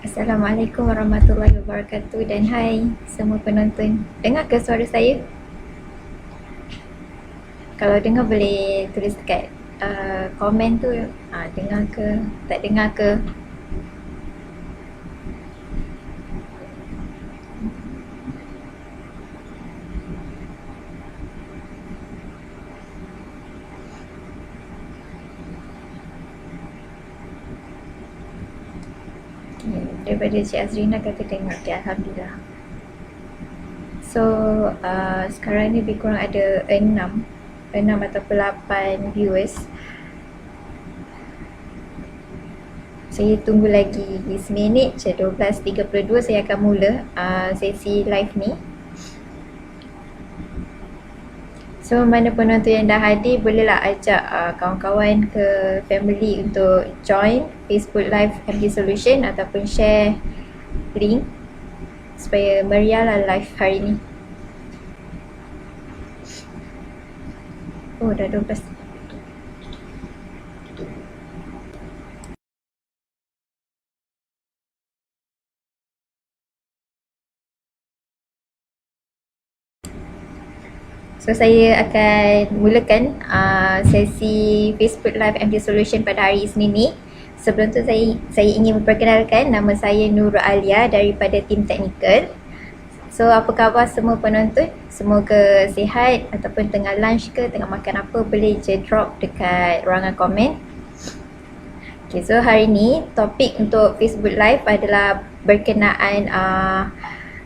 Assalamualaikum warahmatullahi wabarakatuh dan hai semua penonton. Dengar ke suara saya? Kalau dengar boleh tulis dekat komen tu, dengar ke, tak dengar ke. Okay, daripada Cik Azrina kata dengar. Okay, Alhamdulillah. So, sekarang ni lebih kurang ada 6 ataupun 8 viewers. Saya tunggu lagi seminit je, 12.32 saya akan mula sesi live ni. So, mana penonton yang dah hadir, bolehlah ajak kawan-kawan ke family untuk join Facebook Live MD Solution ataupun share link supaya meriah lah live hari ni. Oh, dah 12. So, saya akan mulakan sesi Facebook Live MD Solution pada hari Isnin ni. Sebelum tu saya ingin memperkenalkan nama saya Nurul Alia daripada tim teknikal. So, apa khabar semua penonton? Semoga sihat ataupun tengah lunch ke, tengah makan apa, boleh je drop dekat ruangan komen. Okay, so hari ni topik untuk Facebook Live adalah berkenaan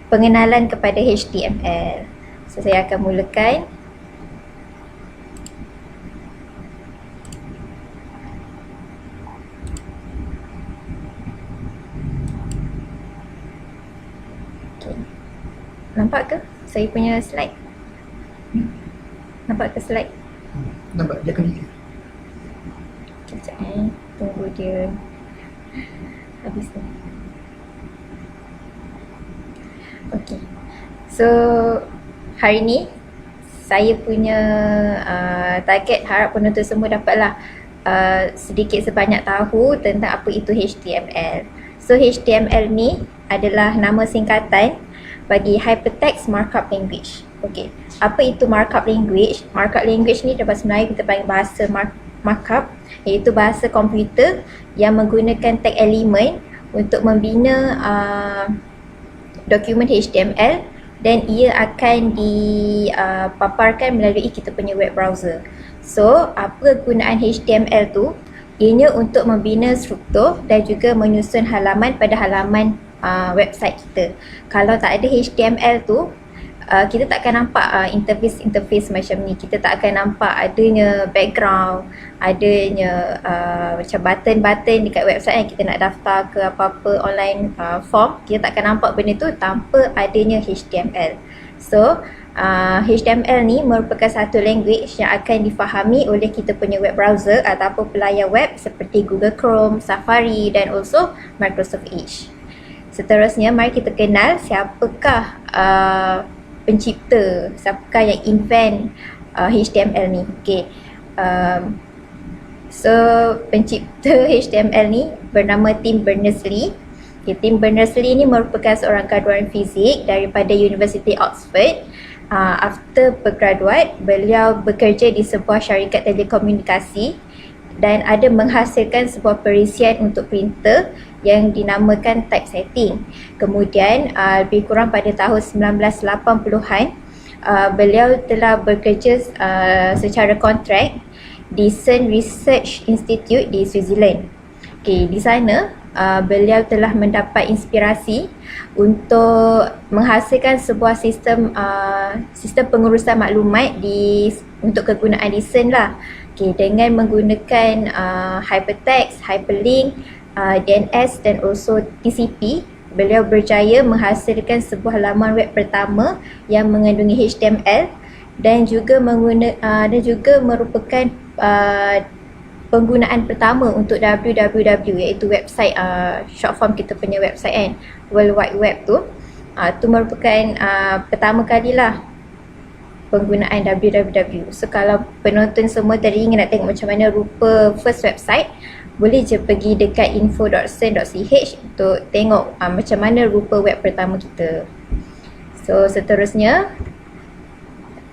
pengenalan kepada HTML. So, saya akan mulakan. Okay. Nampak ke saya punya slide? Nampak ke slide? Nampak, dia akan lihat. Sekejap tunggu dia habis ni. Okay. So, hari ni saya punya target harap penonton semua dapatlah sedikit sebanyak tahu tentang apa itu HTML. So, HTML ni adalah nama singkatan bagi Hypertext Markup Language. Okay, apa itu markup language? Markup language ni dapat sebenarnya kita panggil bahasa markup, iaitu bahasa komputer yang menggunakan tag elemen untuk membina dokumen HTML dan ia akan dipaparkan melalui kita punya web browser. So, apa gunaan HTML tu? Ianya untuk membina struktur dan juga menyusun halaman pada halaman website kita. Kalau tak ada HTML tu, kita tak akan nampak interface macam ni. Kita tak akan nampak adanya background, adanya macam button-button dekat website yang kita nak daftar ke apa-apa online form. Kita tak akan nampak benda tu tanpa adanya HTML. So, HTML ni merupakan satu language yang akan difahami oleh kita punya web browser ataupun pelayar web seperti Google Chrome, Safari dan also Microsoft Edge. Seterusnya, mari kita kenal siapakah pencipta, siapakah yang invent HTML ni. Okay. So, pencipta HTML ni bernama Tim Berners-Lee. Okay, Tim Berners-Lee ni merupakan seorang graduan fizik daripada University Oxford. After bergraduat, beliau bekerja di sebuah syarikat telekomunikasi dan ada menghasilkan sebuah perisian untuk printer yang dinamakan typesetting. Kemudian lebih kurang pada tahun 1980-an, beliau telah bekerja secara kontrak di CERN Research Institute di Switzerland. Okay, di sana beliau telah mendapat inspirasi untuk menghasilkan sebuah sistem pengurusan maklumat untuk kegunaan di CERN lah. Okay, dengan menggunakan hypertext, hyperlink, DNS dan also TCP, beliau berjaya menghasilkan sebuah laman web pertama yang mengandungi HTML dan juga merupakan penggunaan pertama untuk www, iaitu website short form kita punya website kan, World Wide Web tu. Tu merupakan pertama kalilah penggunaan www. So, kalau penonton semua tadi ingin nak tengok macam mana rupa first website, boleh je pergi dekat info.cern.ch untuk tengok macam mana rupa web pertama kita. So seterusnya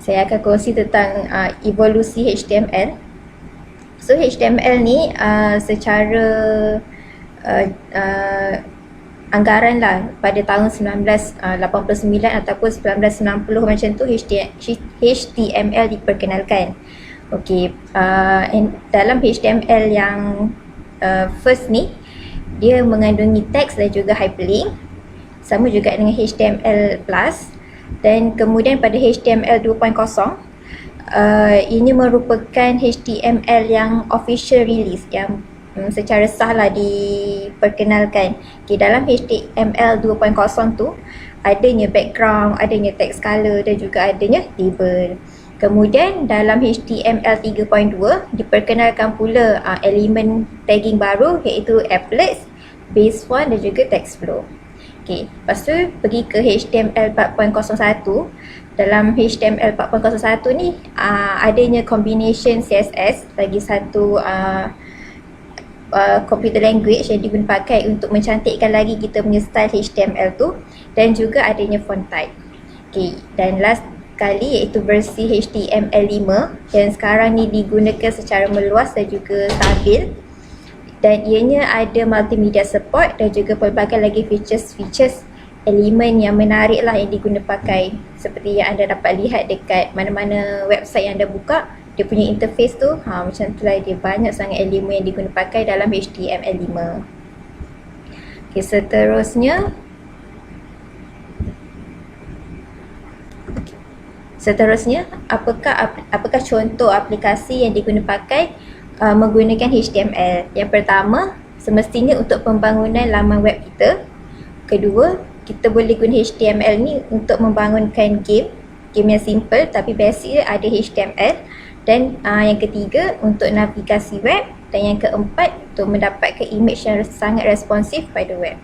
saya akan kongsi tentang evolusi HTML. So HTML ni secara anggaran lah pada tahun 1989 ataupun 1990 macam tu HTML diperkenalkan. Okey, dalam HTML yang first ni dia mengandungi teks dan juga hyperlink, sama juga dengan HTML+. Dan kemudian pada HTML 2.0 ini merupakan HTML yang official release, yang secara sah lah diperkenalkan. Okay, dalam HTML 2.0 tu adanya background, adanya text color dan juga adanya label. Kemudian dalam HTML 3.2 diperkenalkan pula elemen tagging baru, iaitu applets, base font dan juga text flow. Okay, lepas tu pergi ke HTML 4.01. Dalam HTML 4.01 ni adanya combination CSS, lagi satu computer language yang digunakan pakai untuk mencantikkan lagi kita punya style HTML tu, dan juga adanya font type. Okay, dan last kali iaitu versi HTML5 yang sekarang ni digunakan secara meluas dan juga stabil, dan ianya ada multimedia support dan juga pelbagai lagi features elemen yang menarik lah yang digunakan pakai, seperti yang anda dapat lihat dekat mana-mana website yang anda buka. Dia punya interface tu macam tu lah, dia banyak sangat elemen yang digunakan pakai dalam HTML5. Okay, seterusnya apakah contoh aplikasi yang digunakan pakai menggunakan HTML. Yang pertama, semestinya untuk pembangunan laman web kita. Kedua, kita boleh guna HTML ni untuk membangunkan game yang simple tapi basic dia ada HTML. Dan yang ketiga, untuk navigasi web. Dan yang keempat, untuk mendapatkan image yang sangat responsif pada web.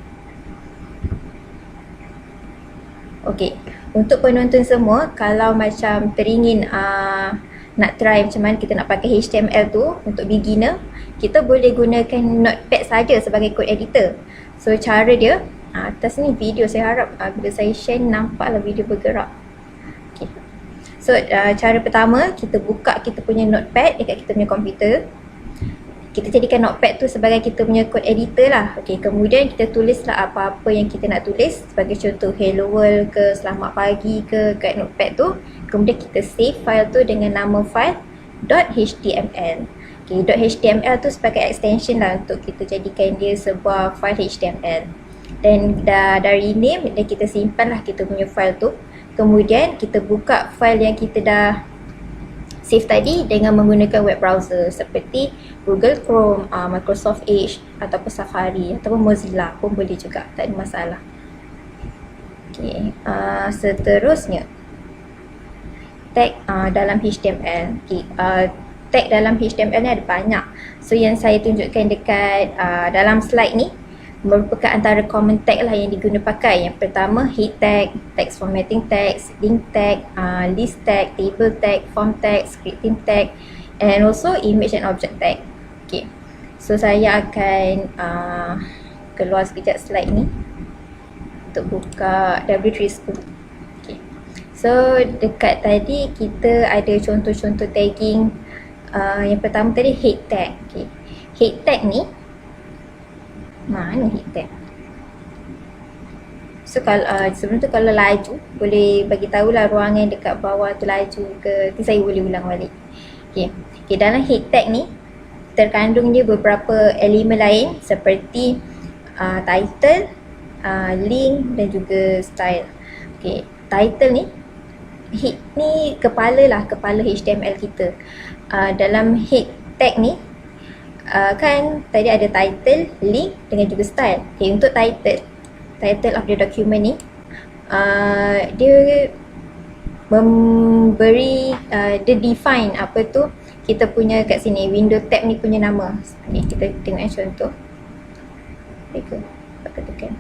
Okey, untuk penonton semua, kalau macam teringin nak try macam mana kita nak pakai HTML tu untuk beginner, kita boleh gunakan Notepad saja sebagai code editor. So cara dia, atas ni video, saya harap bila saya share nampaklah video bergerak. Okay. So cara pertama, kita buka kita punya Notepad dekat kita punya komputer. Kita jadikan Notepad tu sebagai kita punya code editor lah. Okay, kemudian kita tulislah apa-apa yang kita nak tulis, sebagai contoh hello world ke, selamat pagi ke, kat Notepad tu. Kemudian kita save file tu dengan nama file .html. Okay, .html tu sebagai extension lah untuk kita jadikan dia sebuah file HTML. Dan dari name, dan kita simpan lah kita punya file tu. Kemudian kita buka file yang kita dah save tadi dengan menggunakan web browser seperti Google Chrome, Microsoft Edge ataupun Safari ataupun Mozilla pun boleh juga, tak ada masalah. Okay, seterusnya tag dalam HTML. Okay, tag dalam HTML ni ada banyak. So yang saya tunjukkan dekat dalam slide ni merupakan antara common tag lah yang digunakan pakai. Yang pertama, head tag, text formatting tags, link tag, list tag, table tag, form tag, scripting tag, and also image and object tag. Okay, so saya akan keluar sekejap slide ni untuk buka W3 School. Okay, so dekat tadi kita ada contoh-contoh tagging. Yang pertama tadi head tag. Okay, head tag ni, mana head tag? So kalau sebelum tu, kalau laju, boleh bagi tahulah ruangan dekat bawah tu laju ke, nanti saya boleh ulang balik. Okay, dalam head tag ni terkandung je beberapa elemen lain seperti title, link dan juga style. Okay, title ni, head ni kepala lah, kepala HTML kita. Dalam head tag ni kan tadi ada title, link dengan juga style. Okay, untuk title of the document ni, dia memberi, dia define apa tu kita punya kat sini, window tab ni punya nama. Okay, kita tengok contoh. Tekan.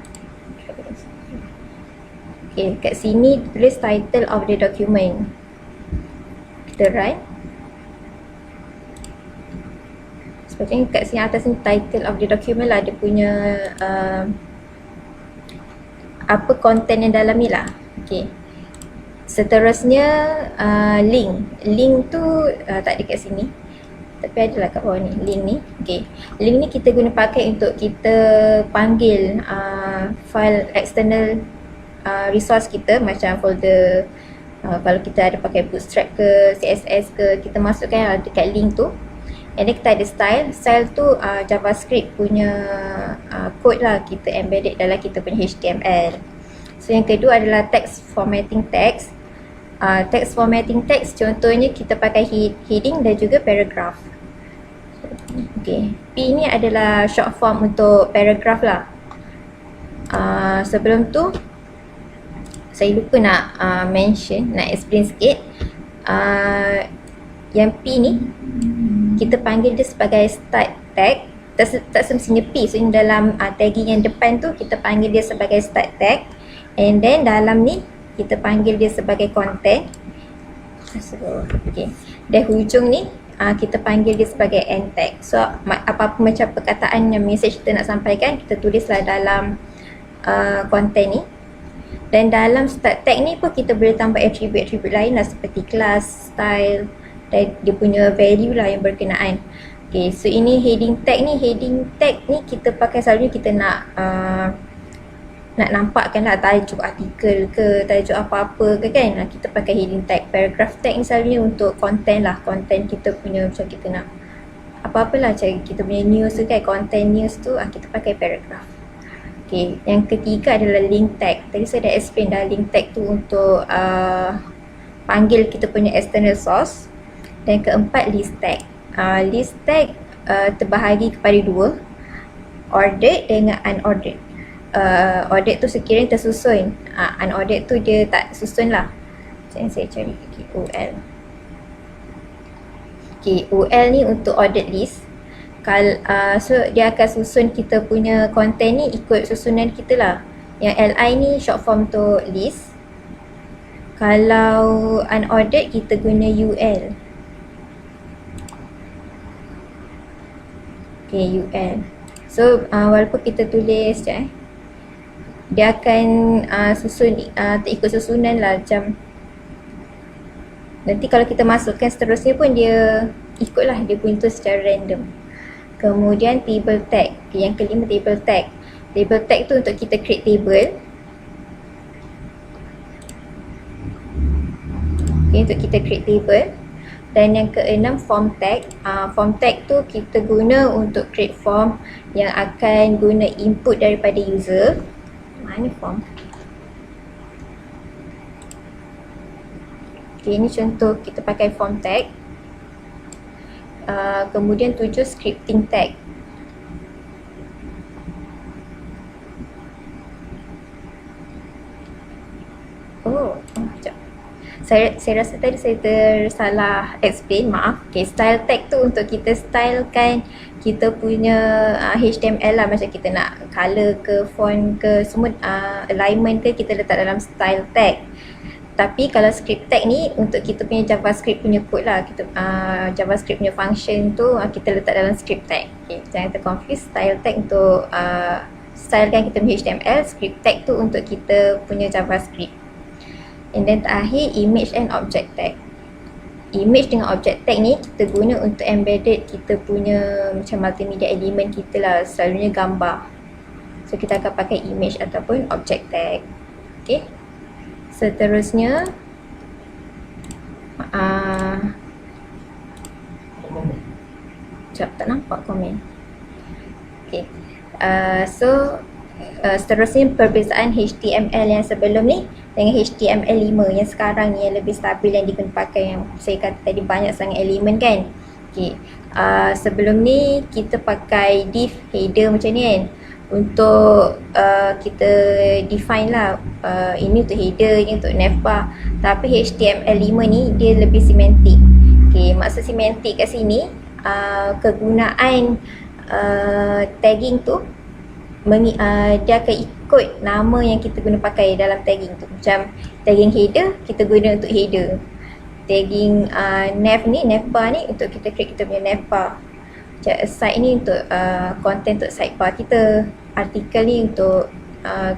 Okay, kat sini tulis title of the document. Kita write Sepertinya kat sini atas ni title of the document lah, dia punya apa konten yang dalam ni lah. Okay. Seterusnya link tu tak ada kat sini, tapi adalah kat bawah ni, link ni. Okay. Link ni kita guna pakai untuk kita panggil file external resource kita, macam folder kalau kita ada pakai Bootstrap ke CSS ke, kita masukkan dekat link tu. And then kita ada style tu JavaScript punya code lah, kita embedded dalam kita punya HTML. So yang kedua adalah text formatting text. Text formatting text contohnya kita pakai heading dan juga paragraph. Okay. P ni adalah short form untuk paragraph lah. Sebelum tu saya lupa nak nak explain sikit. Yang P ni kita panggil dia sebagai start tag. Tak semestinya P. So dalam tagging yang depan tu kita panggil dia sebagai start tag. And then dalam ni kita panggil dia sebagai content. Okay. Dan hujung ni kita panggil dia sebagai end tag. So apa-apa macam perkataan yang message kita nak sampaikan, kita tulislah dalam content ni. Dan dalam start tag ni pun kita boleh tambah atribut-atribut lain lah, seperti class, style dan dia punya value lah yang berkenaan. Okay, so ini heading tag ni. Heading tag ni kita pakai selalunya kita nak nampakkan lah tajuk artikel ke, tajuk apa-apa ke kan. Kita pakai heading tag. Paragraph tag ni selalunya untuk content lah. Content kita punya, macam kita nak apa-apalah, macam kita punya news tu kan, content news tu kita pakai paragraph. Okay, yang ketiga adalah link tag. Tadi saya dah explain dah, link tag tu untuk panggil kita punya external source. Dan keempat list tag. List tag terbahagi kepada dua, ordered dengan unordered. Ordered tu sekiranya tersusun, unordered tu dia tak susun lah. Macam saya cari UL. Okay, UL ni untuk ordered list. So dia akan susun kita punya konten ni ikut susunan kita lah. Yang LI ni short form untuk list. Kalau unordered kita guna UL. Okay, UL. So walaupun kita tulis sekejap dia akan susun terikut susunan lah, macam nanti kalau kita masukkan seterusnya pun dia ikutlah, dia punya tu secara random. Kemudian table tag. Okay, yang kelima table tag. Table tag tu untuk kita create table. Okay, untuk kita create table. Dan yang keenam form tag. Form tag tu kita guna untuk create form yang akan guna input daripada user. Mana form? Okay, ini contoh kita pakai form tag. Kemudian 7 scripting tag. Sekejap. Saya rasa tadi saya tersalah explain, maaf. Okay, style tag tu untuk kita stylekan kita punya HTML lah, macam kita nak color ke, font ke, semua alignment ke, kita letak dalam style tag. Tapi kalau script tag ni untuk kita punya JavaScript punya code lah, kita JavaScript punya function tu kita letak dalam script tag. Okay, jangan terconfuse. Style tag untuk stylekan kita punya HTML, script tag tu untuk kita punya JavaScript. And then terakhir image and object tag. Image dengan object tag ni kita guna untuk embedded kita punya macam multimedia element kita lah, selalunya gambar. So kita akan pakai image ataupun object tag. Okay. Seterusnya sekejap, tak nampak komen. Okay. Seterusnya perbezaan HTML yang sebelum ni dengan HTML5 yang sekarang ni, yang lebih stabil, yang dikena pakai, yang saya kata tadi banyak sangat elemen kan. Okay. Sebelum ni kita pakai div header macam ni kan, untuk kita define lah ini untuk header, ini untuk navbar. Tapi HTML5 ni dia lebih semantik. Okay, maksud semantik kat sini kegunaan tagging tu dia akan ikut nama yang kita guna pakai dalam tagging tu. Macam tagging header kita guna untuk header, tagging nav ni, navbar ni untuk kita create kita punya navbar. Macam aside ni untuk content untuk sidebar kita, artikel ni untuk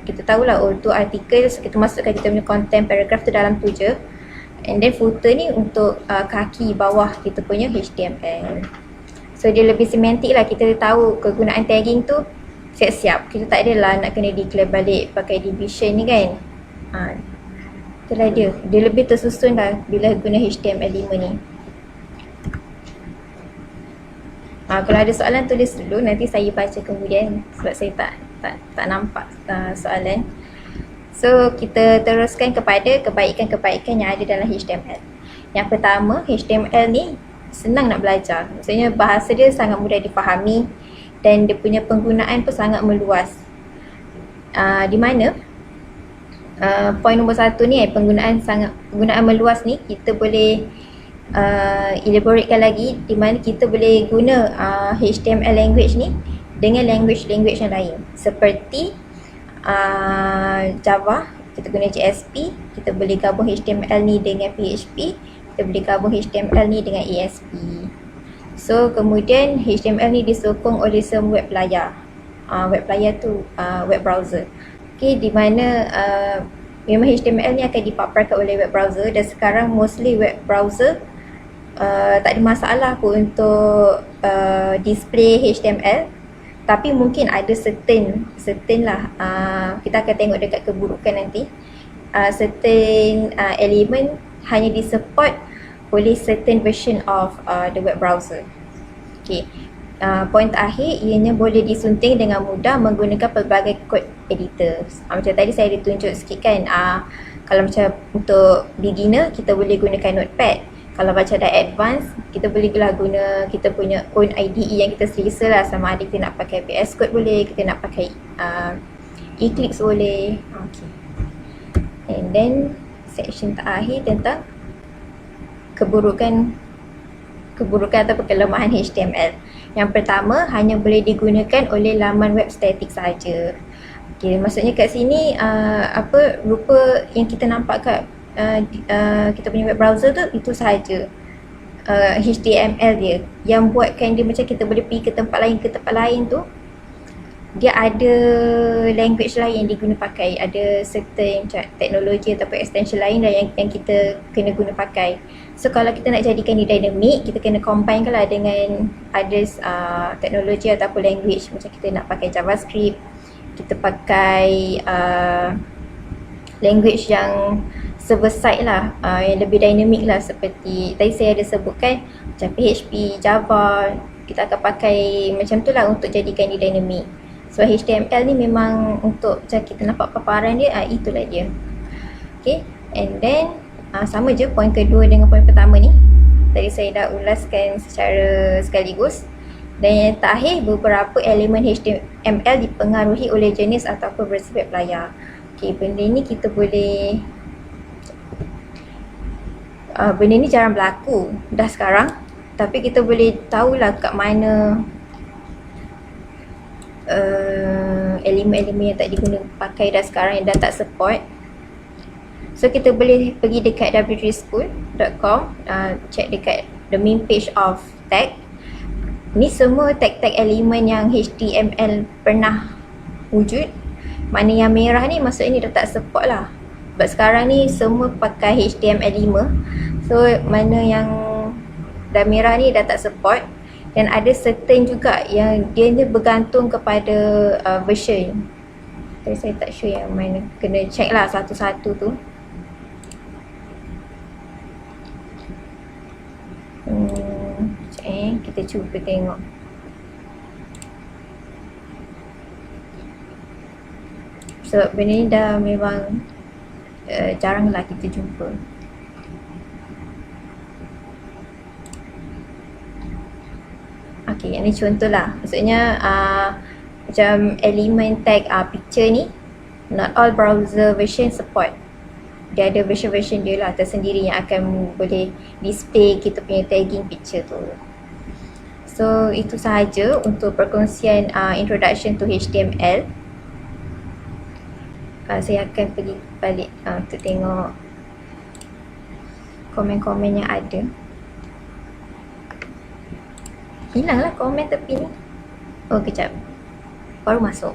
kita tahulah untuk artikel kita masukkan kita punya content paragraph tu dalam tu je, and then footer ni untuk kaki bawah kita punya HTML. So dia lebih semantik lah, kita tahu kegunaan tagging tu siap-siap, kita tak adalah nak kena declare balik pakai division ni kan. Itulah dia lebih tersusun lah bila guna HTML5 ni. Kalau ada soalan tulis dulu, nanti saya baca kemudian sebab saya tak nampak soalan. So kita teruskan kepada kebaikan-kebaikan yang ada dalam HTML. Yang pertama, HTML ni senang nak belajar. Maksudnya bahasa dia sangat mudah dipahami dan dia punya penggunaan pun sangat meluas. Di mana poin nombor 1 ni penggunaan meluas ni kita boleh elaboratekan lagi, di mana kita boleh guna HTML language ni dengan language yang lain seperti Java, kita guna JSP, kita boleh gabung HTML ni dengan PHP, kita boleh gabung HTML ni dengan ASP. So kemudian HTML ni disokong oleh semua web player. Web player tu web browser. Okay, di mana memang HTML ni akan dipaparkan oleh web browser, dan sekarang mostly web browser tak ada masalah pun untuk display HTML. Tapi mungkin ada certain lah, kita akan tengok dekat keburukan nanti, certain element hanya disupport oleh certain version of the web browser. Okay, poin terakhir, ianya boleh disunting dengan mudah menggunakan pelbagai code editor. Macam tadi saya ada tunjuk sikit kan, kalau macam untuk beginner kita boleh gunakan Notepad. Kalau macam dah advance, kita boleh guna kita punya own IDE yang kita selesa lah, sama ada kita nak pakai VS Code boleh, kita nak pakai Eclipse boleh. Okay. And then section terakhir tentang keburukan atau kelemahan HTML. Yang pertama, hanya boleh digunakan oleh laman web static sahaja. Okay, maksudnya kat sini rupa yang kita nampak kat kita punya web browser tu, itu sahaja HTML dia. Yang buatkan dia macam kita boleh pergi ke tempat lain tu, dia ada language lain yang diguna pakai, ada certain teknologi ataupun extension lain yang kita kena guna pakai. So kalau kita nak jadikan dia dynamic, kita kena combine lah dengan ada teknologi ataupun language. Macam kita nak pakai JavaScript, kita pakai language yang server side lah, yang lebih dynamic lah, seperti tadi saya ada sebutkan macam PHP, Java. Kita akan pakai macam tu lah untuk jadikan dia dynamic. So HTML ni memang untuk macam kita nampak paparan dia, itulah dia. Okay, and then sama je poin kedua dengan poin pertama ni, tadi saya dah ulaskan secara sekaligus. Dan yang terakhir, beberapa elemen HTML dipengaruhi oleh jenis ataupun versi web player. Okay, benda ni kita boleh benda ni jarang berlaku dah sekarang, tapi kita boleh tahulah kat mana elemen-elemen yang tak diguna pakai dah sekarang, yang dah tak support. So kita boleh pergi dekat w3school.com, check dekat the main page of tag. Ni semua tag-tag elemen yang HTML pernah wujud. Mana yang merah ni maksudnya ni dah tak support lah, sebab sekarang ni semua pakai HTML5. So mana yang dah merah ni dah tak support. Dan ada certain juga yang dia ni bergantung kepada version. Tadi saya tak sure yang mana, kena check lah satu-satu tu. Kita cuba tengok. Sebab benda ni dah memang jarang lah kita jumpa. Okay, yang ni contoh lah. Maksudnya macam elemen tag picture ni, not all browser version support. Dia ada version-version dia lah tersendiri yang akan boleh display kita punya tagging picture tu. So itu sahaja untuk perkongsian introduction to HTML. Saya akan pergi balik untuk tengok komen-komen yang ada. Hilanglah komen tepi ni. Oh, kejap. Baru masuk.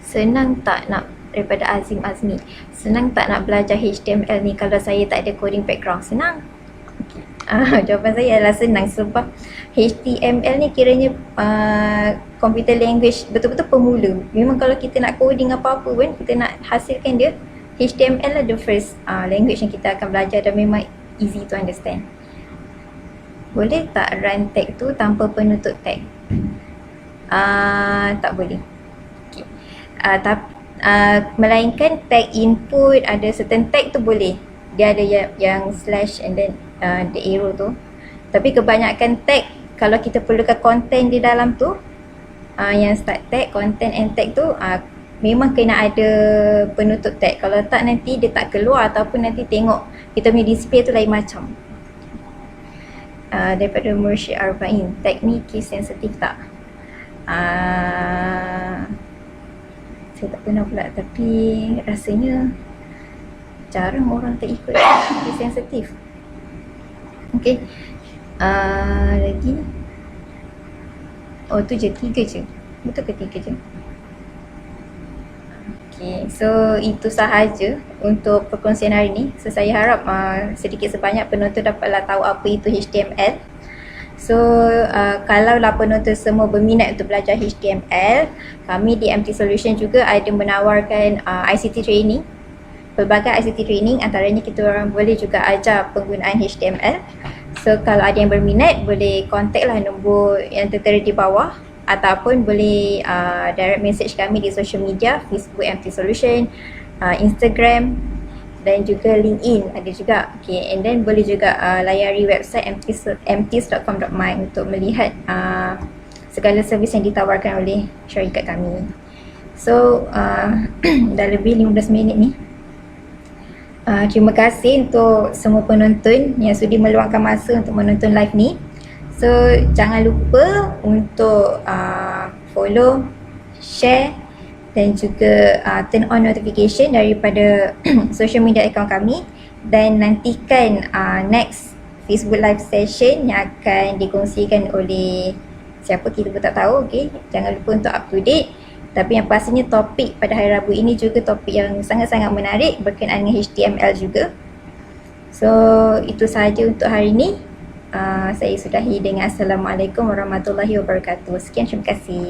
Senang tak nak, daripada Azim Azmi, senang tak nak belajar HTML ni kalau saya tak ada coding background? Senang. Jawapan saya adalah senang sebab HTML ni kiranya computer language betul-betul pemula. Memang kalau kita nak coding apa-apa pun, kita nak hasilkan dia, HTML lah the first language yang kita akan belajar dan memang easy to understand. Boleh tak run tag tu tanpa penutup tag? Tak boleh. Okay. Melainkan tag input, ada certain tag tu boleh. Dia ada yang slash and then the arrow tu. Tapi kebanyakan tag, kalau kita perlukan content di dalam tu, yang start tag, content and tag tu, memang kena ada penutup tag. Kalau tak nanti dia tak keluar ataupun nanti tengok kita punya display tu lain macam. Daripada Mursyid Arba'in, tag ni case sensitif tak? Saya tak pernah pula, tapi rasanya jarang orang tak ikut case sensitif. Okay. Lagi. Oh tu je, 3 je. Betul ke 3 je? Okay, so itu sahaja untuk perkongsian hari ni. So saya harap sedikit sebanyak penonton dapatlah tahu apa itu HTML. So kalaulah penonton semua berminat untuk belajar HTML, kami di MT Solution juga ada menawarkan ICT training. Pelbagai ICT training, antaranya kita orang boleh juga ajar penggunaan HTML. So kalau ada yang berminat, boleh contact lah nombor yang tertera di bawah, ataupun boleh direct message kami di social media, Facebook MT Solution, Instagram dan juga LinkedIn ada juga. Okay, and then boleh juga layari website mts.com.my untuk melihat segala servis yang ditawarkan oleh syarikat kami. So dah lebih 15 minit ni. Terima kasih untuk semua penonton yang sudi meluangkan masa untuk menonton live ni. So jangan lupa untuk follow, share dan juga turn on notification daripada social media account kami, dan nantikan next Facebook live session yang akan dikongsikan oleh siapa kita pun tak tahu. Okay, jangan lupa untuk up to date. Tapi yang pastinya topik pada hari Rabu ini juga topik yang sangat-sangat menarik berkenaan dengan HTML juga. So itu sahaja untuk hari ini. Saya sudahi dengan Assalamualaikum warahmatullahi wabarakatuh. Sekian, terima kasih.